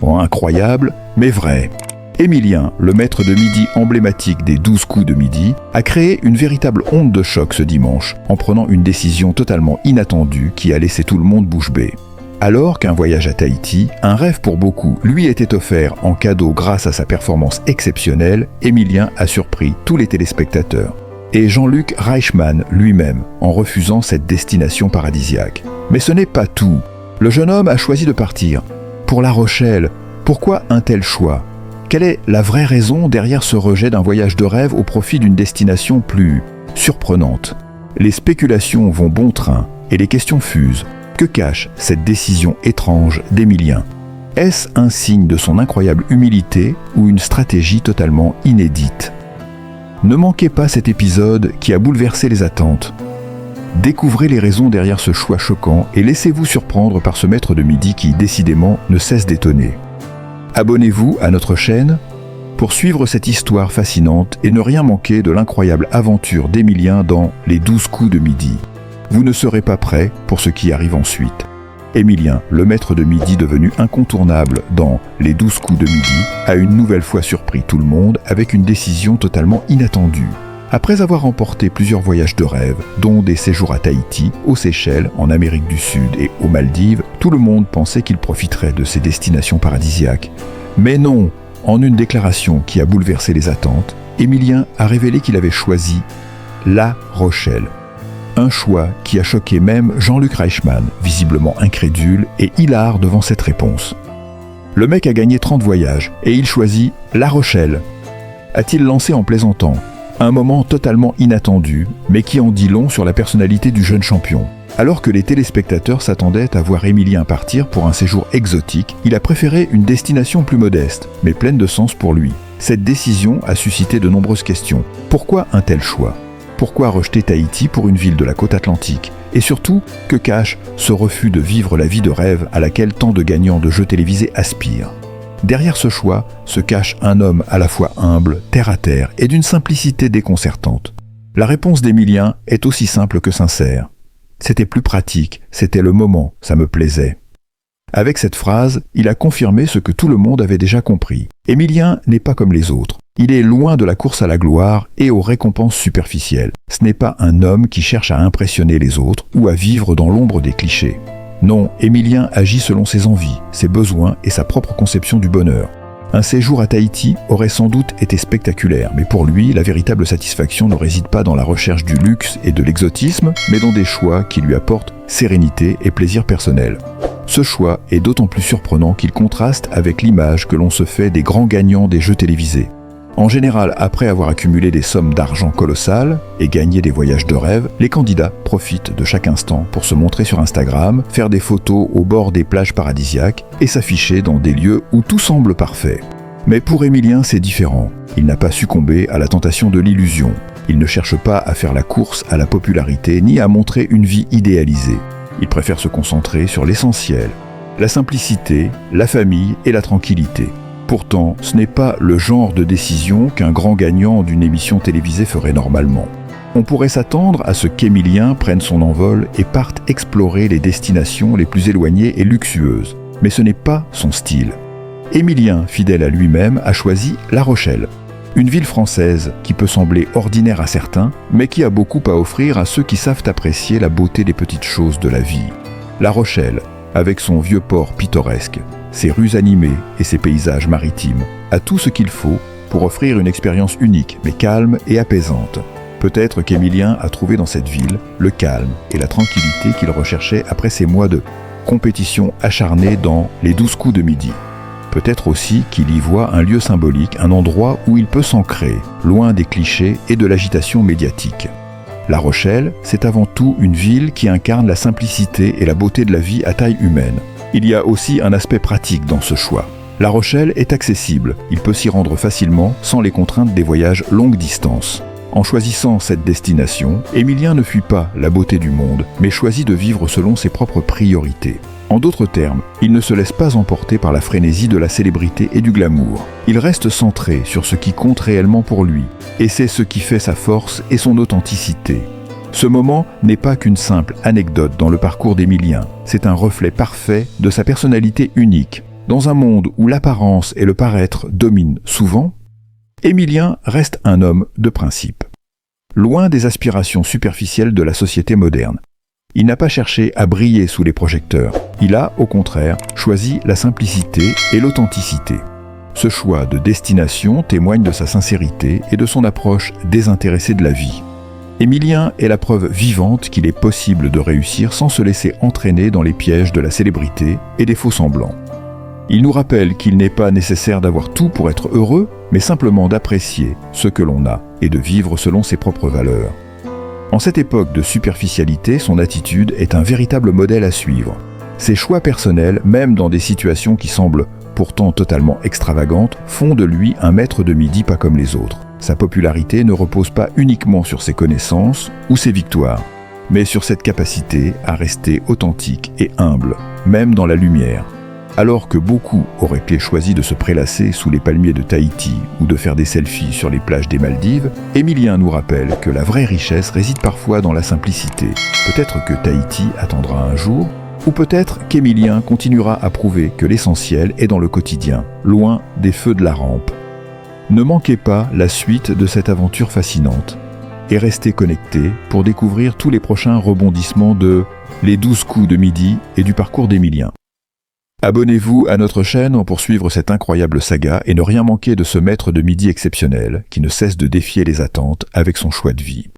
Bon, incroyable, mais vrai. Émilien, le maître de midi emblématique des 12 coups de midi, a créé une véritable onde de choc ce dimanche, en prenant une décision totalement inattendue qui a laissé tout le monde bouche bée. Alors qu'un voyage à Tahiti, un rêve pour beaucoup, lui était offert en cadeau grâce à sa performance exceptionnelle, Émilien a surpris tous les téléspectateurs. Et Jean-Luc Reichmann lui-même, en refusant cette destination paradisiaque. Mais ce n'est pas tout. Le jeune homme a choisi de partir. Pour La Rochelle, pourquoi un tel choix ? Quelle est la vraie raison derrière ce rejet d'un voyage de rêve au profit d'une destination plus surprenante ? Les spéculations vont bon train et les questions fusent. Que cache cette décision étrange d'Émilien ? Est-ce un signe de son incroyable humilité ou une stratégie totalement inédite ? Ne manquez pas cet épisode qui a bouleversé les attentes. Découvrez les raisons derrière ce choix choquant et laissez-vous surprendre par ce maître de midi qui, décidément, ne cesse d'étonner. Abonnez-vous à notre chaîne pour suivre cette histoire fascinante et ne rien manquer de l'incroyable aventure d'Émilien dans Les 12 coups de midi. Vous ne serez pas prêt pour ce qui arrive ensuite. Émilien, le maître de midi devenu incontournable dans Les 12 coups de midi, a une nouvelle fois surpris tout le monde avec une décision totalement inattendue. Après avoir remporté plusieurs voyages de rêve, dont des séjours à Tahiti, aux Seychelles, en Amérique du Sud et aux Maldives, tout le monde pensait qu'il profiterait de ces destinations paradisiaques. Mais non, en une déclaration qui a bouleversé les attentes, Émilien a révélé qu'il avait choisi La Rochelle. Un choix qui a choqué même Jean-Luc Reichmann, visiblement incrédule et hilar devant cette réponse. Le mec a gagné 30 voyages et il choisit La Rochelle. A-t-il lancé en plaisantant ? Un moment totalement inattendu, mais qui en dit long sur la personnalité du jeune champion. Alors que les téléspectateurs s'attendaient à voir Émilien partir pour un séjour exotique, il a préféré une destination plus modeste, mais pleine de sens pour lui. Cette décision a suscité de nombreuses questions. Pourquoi un tel choix ? Pourquoi rejeter Tahiti pour une ville de la côte atlantique ? Et surtout, que cache ce refus de vivre la vie de rêve à laquelle tant de gagnants de jeux télévisés aspirent ? Derrière ce choix se cache un homme à la fois humble, terre à terre et d'une simplicité déconcertante. La réponse d'Émilien est aussi simple que sincère. C'était plus pratique, c'était le moment, ça me plaisait. Avec cette phrase, il a confirmé ce que tout le monde avait déjà compris. Émilien n'est pas comme les autres. Il est loin de la course à la gloire et aux récompenses superficielles. Ce n'est pas un homme qui cherche à impressionner les autres ou à vivre dans l'ombre des clichés. Non, Émilien agit selon ses envies, ses besoins et sa propre conception du bonheur. Un séjour à Tahiti aurait sans doute été spectaculaire, mais pour lui, la véritable satisfaction ne réside pas dans la recherche du luxe et de l'exotisme, mais dans des choix qui lui apportent sérénité et plaisir personnel. Ce choix est d'autant plus surprenant qu'il contraste avec l'image que l'on se fait des grands gagnants des jeux télévisés. En général, après avoir accumulé des sommes d'argent colossales et gagné des voyages de rêve, les candidats profitent de chaque instant pour se montrer sur Instagram, faire des photos au bord des plages paradisiaques et s'afficher dans des lieux où tout semble parfait. Mais pour Émilien, c'est différent. Il n'a pas succombé à la tentation de l'illusion. Il ne cherche pas à faire la course à la popularité ni à montrer une vie idéalisée. Il préfère se concentrer sur l'essentiel, la simplicité, la famille et la tranquillité. Pourtant, ce n'est pas le genre de décision qu'un grand gagnant d'une émission télévisée ferait normalement. On pourrait s'attendre à ce qu'Émilien prenne son envol et parte explorer les destinations les plus éloignées et luxueuses. Mais ce n'est pas son style. Émilien, fidèle à lui-même, a choisi La Rochelle. Une ville française qui peut sembler ordinaire à certains, mais qui a beaucoup à offrir à ceux qui savent apprécier la beauté des petites choses de la vie. La Rochelle, avec son vieux port pittoresque, ses rues animées et ses paysages maritimes, a tout ce qu'il faut pour offrir une expérience unique, mais calme et apaisante. Peut-être qu'Émilien a trouvé dans cette ville le calme et la tranquillité qu'il recherchait après ces mois de compétition acharnée dans Les 12 coups de midi. Peut-être aussi qu'il y voit un lieu symbolique, un endroit où il peut s'ancrer, loin des clichés et de l'agitation médiatique. La Rochelle, c'est avant tout une ville qui incarne la simplicité et la beauté de la vie à taille humaine. Il y a aussi un aspect pratique dans ce choix. La Rochelle est accessible, il peut s'y rendre facilement sans les contraintes des voyages longue distance. En choisissant cette destination, Émilien ne fuit pas la beauté du monde, mais choisit de vivre selon ses propres priorités. En d'autres termes, il ne se laisse pas emporter par la frénésie de la célébrité et du glamour. Il reste centré sur ce qui compte réellement pour lui, et c'est ce qui fait sa force et son authenticité. Ce moment n'est pas qu'une simple anecdote dans le parcours d'Émilien, c'est un reflet parfait de sa personnalité unique. Dans un monde où l'apparence et le paraître dominent souvent, Émilien reste un homme de principe. Loin des aspirations superficielles de la société moderne. Il n'a pas cherché à briller sous les projecteurs. Il a, au contraire, choisi la simplicité et l'authenticité. Ce choix de destination témoigne de sa sincérité et de son approche désintéressée de la vie. Émilien est la preuve vivante qu'il est possible de réussir sans se laisser entraîner dans les pièges de la célébrité et des faux-semblants. Il nous rappelle qu'il n'est pas nécessaire d'avoir tout pour être heureux, mais simplement d'apprécier ce que l'on a et de vivre selon ses propres valeurs. En cette époque de superficialité, son attitude est un véritable modèle à suivre. Ses choix personnels, même dans des situations qui semblent pourtant totalement extravagantes, font de lui un maître de midi pas comme les autres. Sa popularité ne repose pas uniquement sur ses connaissances ou ses victoires, mais sur cette capacité à rester authentique et humble, même dans la lumière. Alors que beaucoup auraient choisi de se prélasser sous les palmiers de Tahiti ou de faire des selfies sur les plages des Maldives, Émilien nous rappelle que la vraie richesse réside parfois dans la simplicité. Peut-être que Tahiti attendra un jour, ou peut-être qu'Émilien continuera à prouver que l'essentiel est dans le quotidien, loin des feux de la rampe. Ne manquez pas la suite de cette aventure fascinante et restez connectés pour découvrir tous les prochains rebondissements de Les 12 coups de midi et du parcours d'Émilien. Abonnez-vous à notre chaîne pour suivre cette incroyable saga et ne rien manquer de ce maître de midi exceptionnel qui ne cesse de défier les attentes avec son choix de vie.